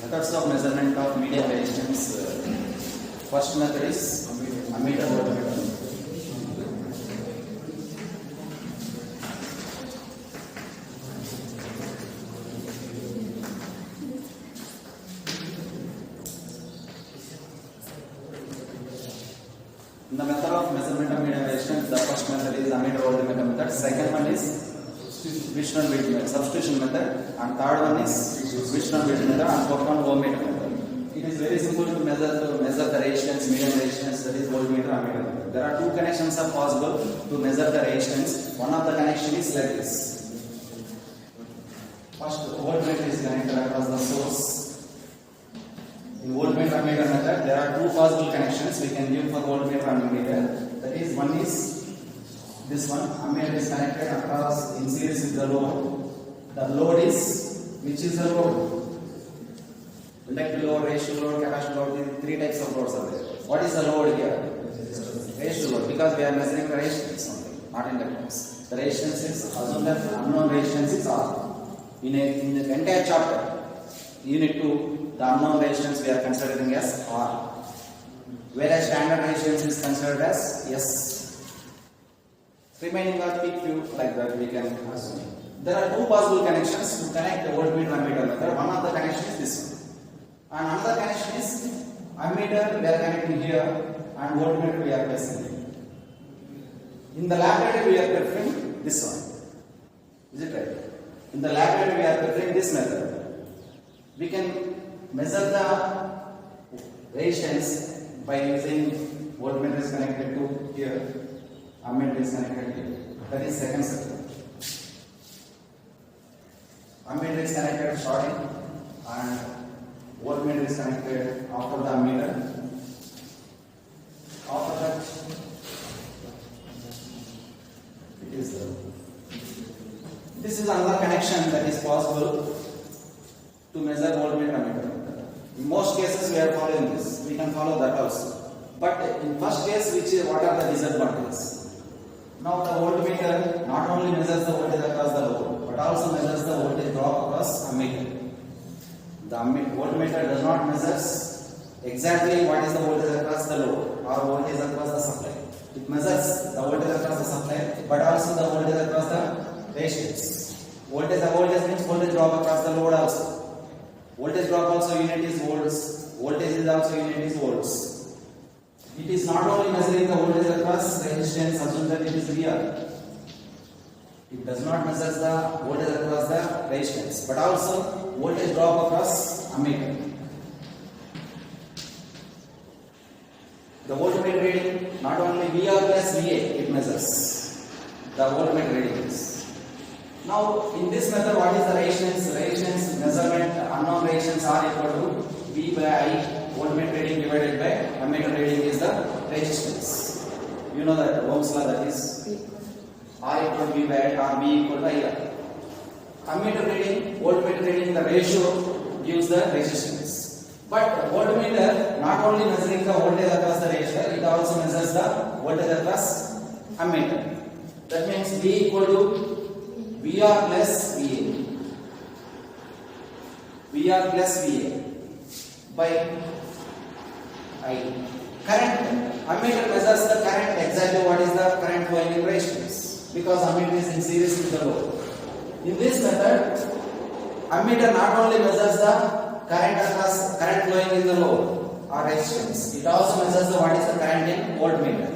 Methods of measurement of medium resistance. First method is ammeter voltmeter. In the method of measurement of medium resistance, the first method is ammeter voltmeter method. Second one is Wheatstone-Bridge method, substitution method, and third one is Wheatstone-Bridge method, and fourth one ohmmeter method. It is very simple to measure the resistance, medium resistance, that is voltmeter, ammeter method. There are two connections are possible to measure the resistance. One of the connection is like this. First, voltmeter is connected across the source. In voltmeter ammeter method, there are two possible connections we can give for voltmeter and ammeter. That is, one is this one. Ammeter is connected across in series with the load. The load is, which is the load? Inductive load, resistive load, capacitive load. Three types of loads are there. What is the load here? Resistive load, because we are measuring the resistance only, not inductance. The resistance is assume that unknown resistance is R. In the entire chapter, unit 2, the unknown resistance we are considering as R, whereas standard resistance is considered as S. Remaining are peak few, like that we can assume. There are two possible connections to connect the voltmeter and ammeter method. One of the connection is this one, and another connection is ammeter we are connecting here and voltmeter we are placing here. In the laboratory we are preferring this one. Is it right? In the laboratory we are preferring this method. We can measure the resistance by using voltmeter is connected to here, ammeter is connected here. That is second circuit. Ammeter is connected to starting and voltmeter is connected after the ammeter. After that, it is the. This is another connection that is possible to measure voltmeter ammeter. In most cases we are following this. We can follow that also. But in first case, what are the disadvantages? Now the voltmeter not only measures the voltage across the load, but also measures the voltage drop across ammeter. The voltmeter does not measure exactly what is the voltage across the load or voltage across the supply. It measures the voltage across the supply, but also the voltage across the resistance. Voltage means voltage drop across the load also. Voltage drop also unit is volts. Voltage is also unit is volts. It is not only measuring the voltage across resistance, assume that it is VR. It does not measure the voltage across the resistance, but also voltage drop across ammeter. The voltmeter reading, not only VR plus VA, it measures the voltmeter readings. Now, in this method, what is the resistance? Resistance measurement, unknown resistance R equal to V by I, voltmeter reading divided by ammeter reading is the resistance. You know that Ohm's law, that is R equal to V by I or V equal to IR. Ammeter reading, voltmeter reading, the ratio gives the resistance. But voltmeter not only measuring the voltage across the resistor, it also measures the voltage across ammeter. That means V equal to VR plus VA. VR plus VA by I. Current, ammeter measures the current, exactly what is the current flowing in resistance, because ammeter is in series with the load. In this method, ammeter not only measures the current flowing in the load or resistance, it also measures what is the current in voltmeter.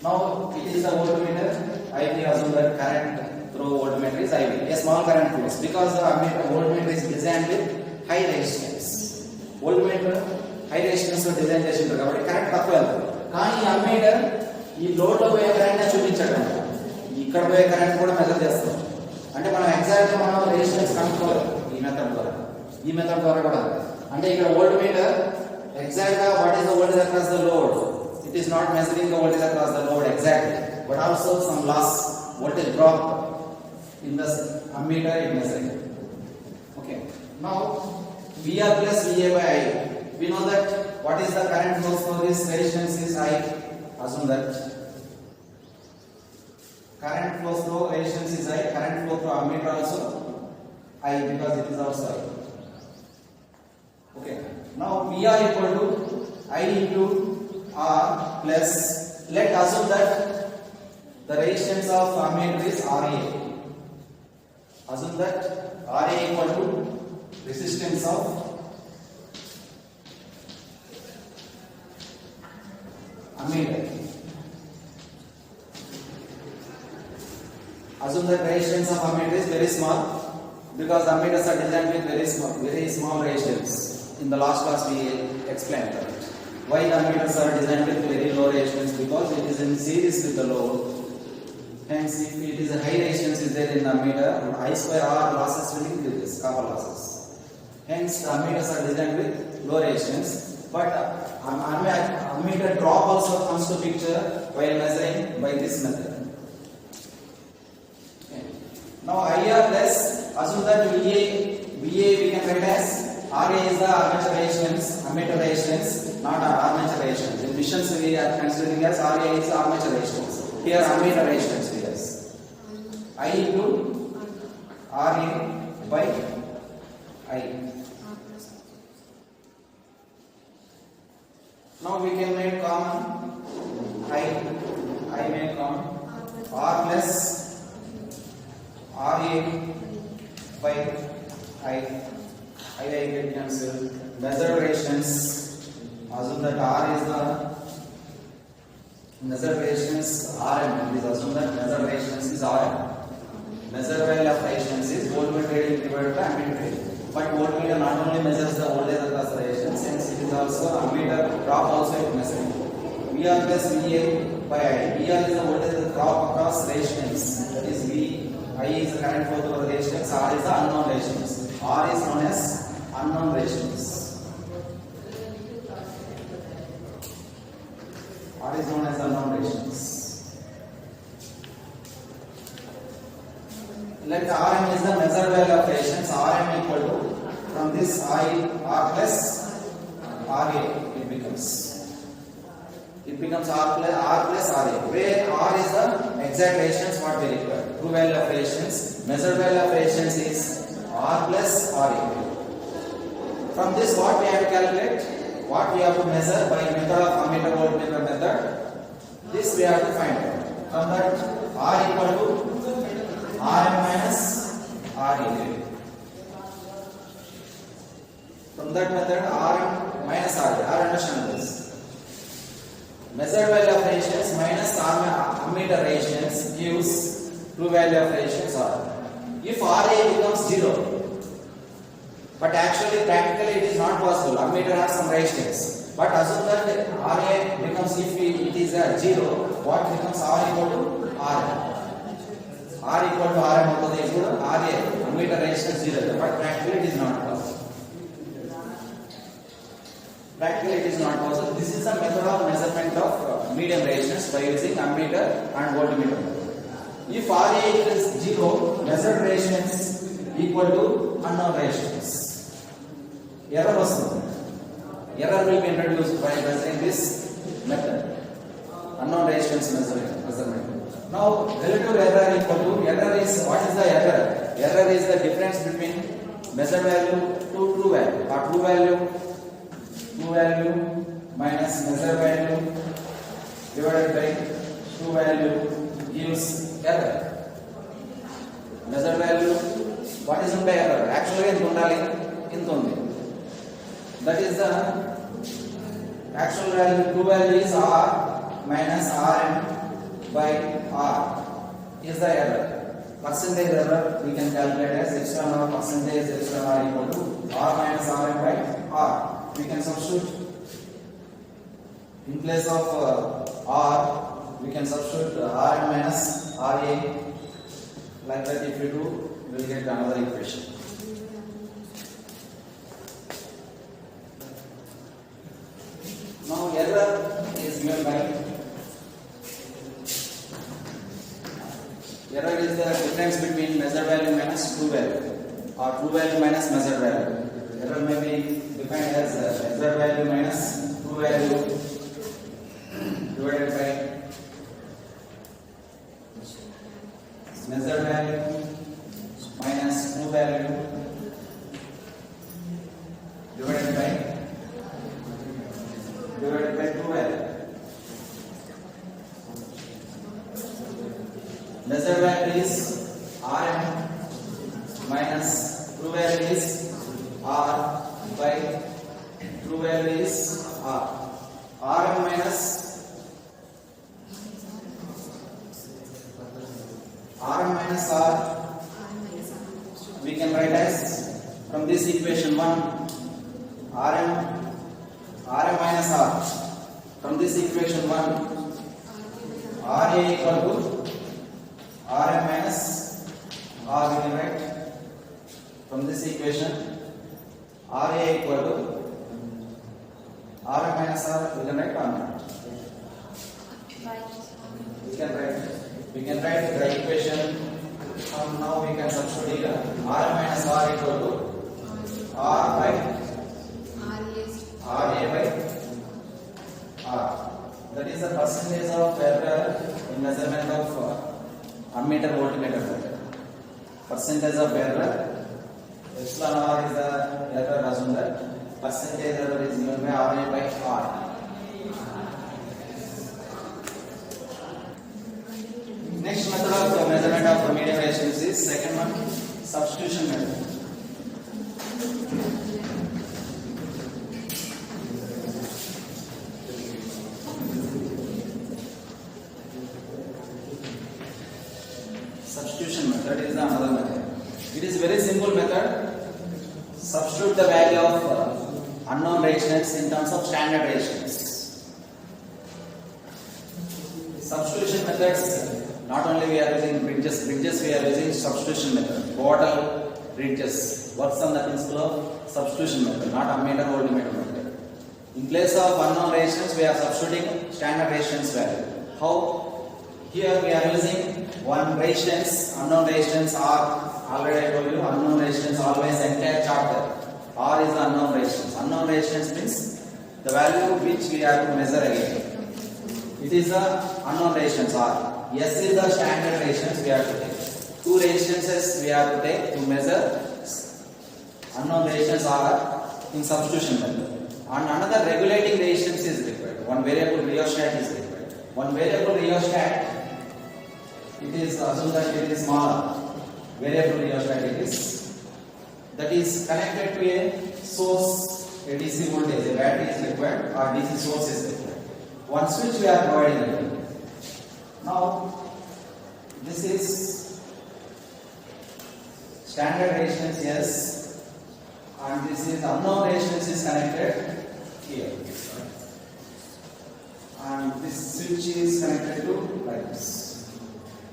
Now it is the voltmeter. IV assume that current through voltmeter is IV. A small current flows because the voltmeter is designed with high resistance. Voltmeter high resistance design చేసింటారు కాబట్టి current తక్కువ వెళ్తుంది. కానీ ఈ ammeter ఈ load లో పోయే current చూపించడం, ఇక్కడ పోయే కరెంట్ కూడా మెజర్ చేస్తాం. అంటే మనం ఎగ్జాక్ట్ గా మనం రెసిస్టెన్స్ కనుక్కోవాలి ఈ మెథడ్ ద్వారా కూడా. అంటే ఇక్కడ వోల్ట్మీటర్ ఎగ్జాక్ట్ గా what is the voltage across the load, it is not measuring the voltage across the load exactly, but also some loss, voltage drop in the ammeter it measuring. Okay, now VR plus VA by I, we know that what is the current flow through this resistance is I. Assume that current flow through resistance is I, current flow through ammeter also I, because it is outside. PR equal to I into R plus, let assume that the resistance of ammeter is RA. Assume that RA equal to resistance of ammeter. Assume that resistance of ammeter is very small, because ammeters are designed with very small resistance. In the last class we explained that. Why the ammeters are designed with very low resistance? Because it is in series with the load. Hence, if it is a high resistance is there in the ammeter, I square R losses will increase, copper losses. Hence, the ammeters are designed with low resistance. But ammeter drop also comes to picture while measuring by this method. Now IR plus, assume that VA we can write as RA is the armature resistance, not armature resistance. In missions we are considering as RA is armature resistance. Here ammeter resistance is I into RA by I. Now we can make common I make common R plus RA by I get cancelled. Measured resistance, assume that R is the measured resistance RM. Please assume that measured resistance is RM. Measured value of resistance is voltmeter reading divided by ammeter reading. But voltmeter not only measures the voltage across the resistance, hence it is also ammeter drop also it measures. VR plus VA by I. VR is the voltage drop across resistance. That is V. I is the current flow through the resistance, R is the unknown resistance. R is known as unknown resistance. R is known as unknown resistance. Let Rm is the measured value of resistance. Rm equal to, from this I, R plus RA it becomes. It becomes R plus RA, where R is the exact resistance what we require. True value of resistance, measured value of resistance is R plus RA. From this what we have to calculate, what we have to measure by method of ammeter voltmeter method, this we have to find out. From that R equal to Rm minus RA. From that method Rm minus RA, R understand this. Measured value of resistance minus ammeter resistance gives true value of resistance R. If RA becomes 0, but actually practically it is not possible, ammeter has some resistance. But assume that RA becomes, if it is at 0, what becomes R equal to RM. R equal to RM equal to RA, ammeter resistance 0, but practically it is not possible. Practically it is not possible. This is the method of measurement of medium resistance by using ammeter and voltmeter. If RA is 0, measured resistance equal to unknown resistance. Error was error will be introduced by measuring this method. Unknown resistance measurement. Now relative error equal to, error is, what is the error? Error is the difference between measured value to true value, or true value minus measured value divided by true value gives error. Measured value, what is the error? Actually in Tundi. That is the actual value, true value is R minus Rm by R is the error. Percentage error we can calculate as epsilon r percentage epsilon r equal to R minus Rm by R. We can substitute in place of R, we can substitute Rm minus Ra. Like that, if you do, we will get another equation. Now error is given by, error is the difference between measured value minus true value, or true value minus measured value. Error may be defined as measured value minus true value divided by measured value minus true value divided by is Rm minus true value is R by true value is R. Rm minus R we can write as from this equation 1 Rm minus R. From this equation 1 Ra equal to Rm minus R we can write from this equation Ra equal to Rm minus R we can write on. We can write the equation from now we can substitute here R minus R equal to R by Ra by R. That is the percentage of error in measurement of ammeter voltmeter method. Percentage of error, epsilon R is the error assumed that percentage error is given by Ra by R. Next method of measurement of medium resistance is second one, substitution method. Substitution method is another method. It is very simple method. Substitute the value of unknown resistance in terms of standard resistance. Substitution methods. Not only we are using bridges we are using substitution method. Total bridges works on the principle of substitution method, not ammeter voltmeter method. In place of unknown resistance, we are substituting standard resistance value. How? Here we are using one resistance, unknown resistance R. Already I told you, unknown resistance always entire chapter. R is the unknown resistance. Unknown resistance means the value which we have to measure again. It is the unknown resistance R. S is the standard resistance we have to take. Two resistances we have to take to measure unknown resistance R in substitution method. And another regulating resistance is required. One variable rheostat is required. One variable rheostat, it is assumed that it is smaller. Variable rheostat it is. That is connected to a source, a DC voltage, a battery is required or DC source is required. One switch we are providing here. Now, this is standard resistance S, and this is unknown resistance is connected here, and this switch is connected to like this.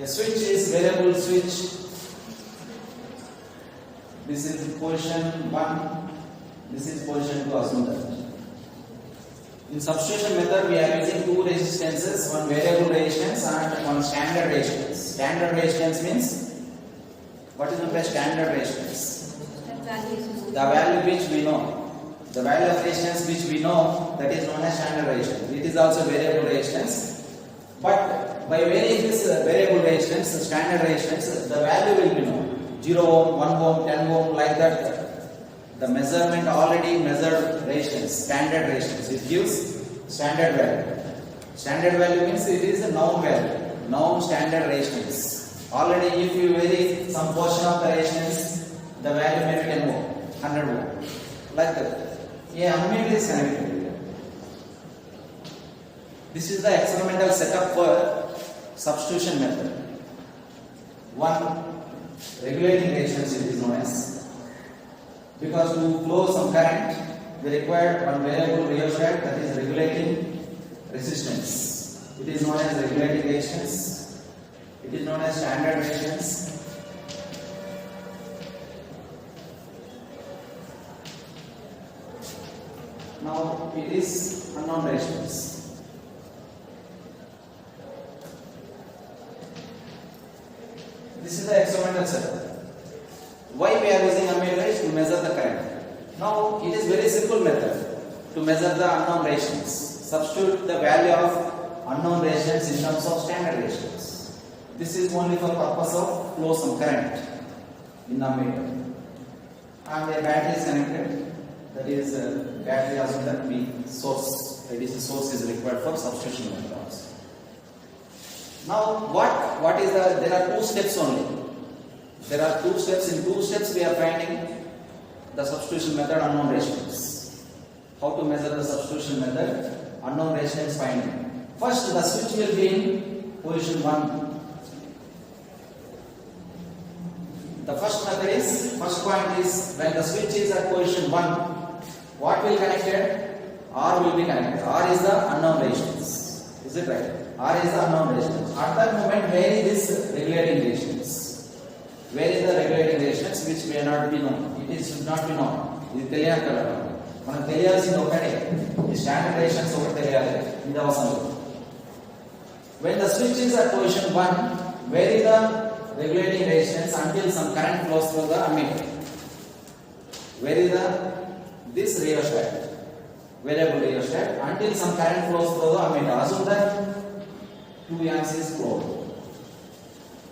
A switch is variable switch. This is position 1, this is position 2, assume that. In substitution method, we are using two resistances, one variable resistance and one standard resistance. Standard resistance means, what is the standard resistance? The value which we know. The value of resistance which we know, that is known as standard resistance. It is also variable resistance. But by varying this variable resistance, standard resistance, the value will be known. 0 ohm, 1 ohm, 10 ohm, like that. The measurement already measured resistance, standard resistance. It gives standard value. Standard value means it is a known value, known standard resistance. Already, if you vary some portion of the resistance, the value may be 10 ohm, 100 ohm, like that. Yeah, ammeter is connected. This is the experimental setup for substitution method. One regulating resistance it is known as. Because to flow some current, we require one variable rheostat that is regulating resistance. It is known as regulating resistance. It is known as standard resistance. Now it is unknown resistance. This is the experimental setup. Why we are using ammeter to measure the current? Now it is very simple method to measure the unknown resistance. Substitute the value of unknown resistance in terms of standard resistance. This is only for purpose of flow some current in ammeter. And a battery is connected. That is battery also that the source, a DC source is required for substitution method also. Now what is the, there are two steps only. There are two steps. In two steps we are finding the substitution method, unknown ratios. How to measure the substitution method, unknown ratios finding. First the switch will be in position 1. The first method is, first point is, when the switch is at position 1, what will connected? R will be connected. R is the unknown resistance. Is it right? R is the unknown resistance. At that moment, where is this regulating resistance? Where is the regulating resistance which may not be known? It should not be known. ఇది తెలియాలి కదా మనకు తెలియాల్సింది ఒకటే, ఈ standard rations ఒకటి తెలియాలి, ఇది అవసరం లేదు. When the switch is at position 1, where is the regulating resistance until some current flows through the ammeter? Where is the this rheostat, variable rheostat, until some current flows through the ammeter? Assume that 2 amps is flowed.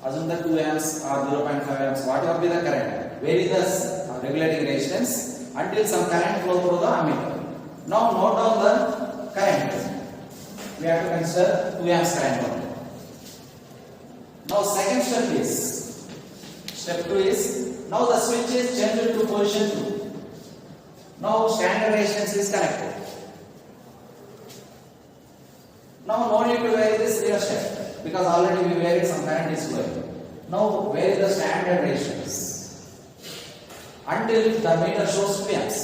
Assume that 2 amps or 0.5 amps, whatever be the current. Where is the regulating resistance? Until some current flow through the ammeter. Now note down the current. We have to consider 2 amps current only. Now second step is, step 2 is, now the switch is changed to position 2. Now standard resistance is connected. Now no need to vary this rheostat because already we varied some current is flowing. Now vary the standard resistance until the meter shows 2 amps.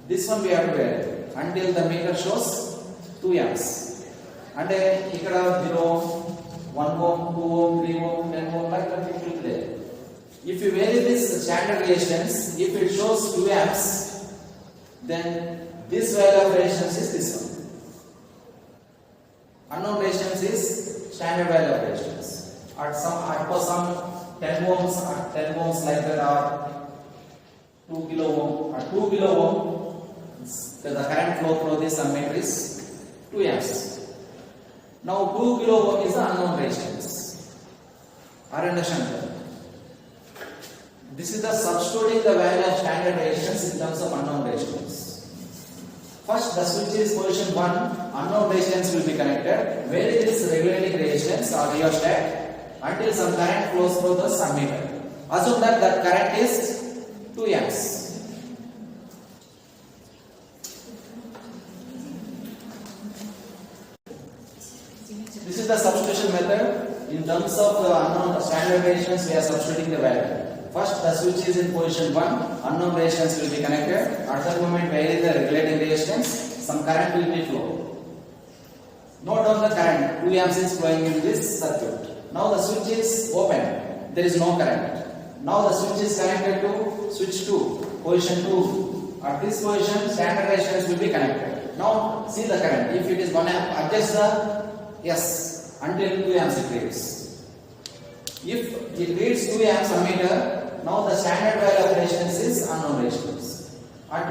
This one we have to vary until the meter shows 2 amps. And ఇక్కడ 0, 1 ohm, 2 ohm, 3 ohm, 10 ohm, like that it will be there. If you vary this standard resistance, if it shows 2 amps, then this value of resistance is this one. Unknown resistance is standard value of resistance. For some 10 ohms like that, or 2 kilo ohm, or 2 kilo ohm, the current flow through this ammeter is 2 amps. Now 2 kilo ohm is the unknown resistance. Are you understand? This is the substituting the value of standard resistance in terms of unknown resistance. First the switch is position 1, unknown resistance will be connected. Where is this regulating resistance or rheostat until some current flows through the ammeter. Assume that the current is 2 amps. This is the substitution method. In terms of the unknown standard resistance, we are substituting the value. First, the switch is in position 1, unknown resistance will be connected. At that moment, where is the regulating resistance? Some current will be flow. Note down the current. 2 amps is flowing in this circuit. Now the switch is open. There is no current. Now the switch is connected to switch 2, position 2. At this position, standard resistance will be connected. Now see the current. If it is 1 amp, adjust the yes until 2 amps it reads. If it reads 2 amps ammeter, now the standard value of resistance is unknown resistance. At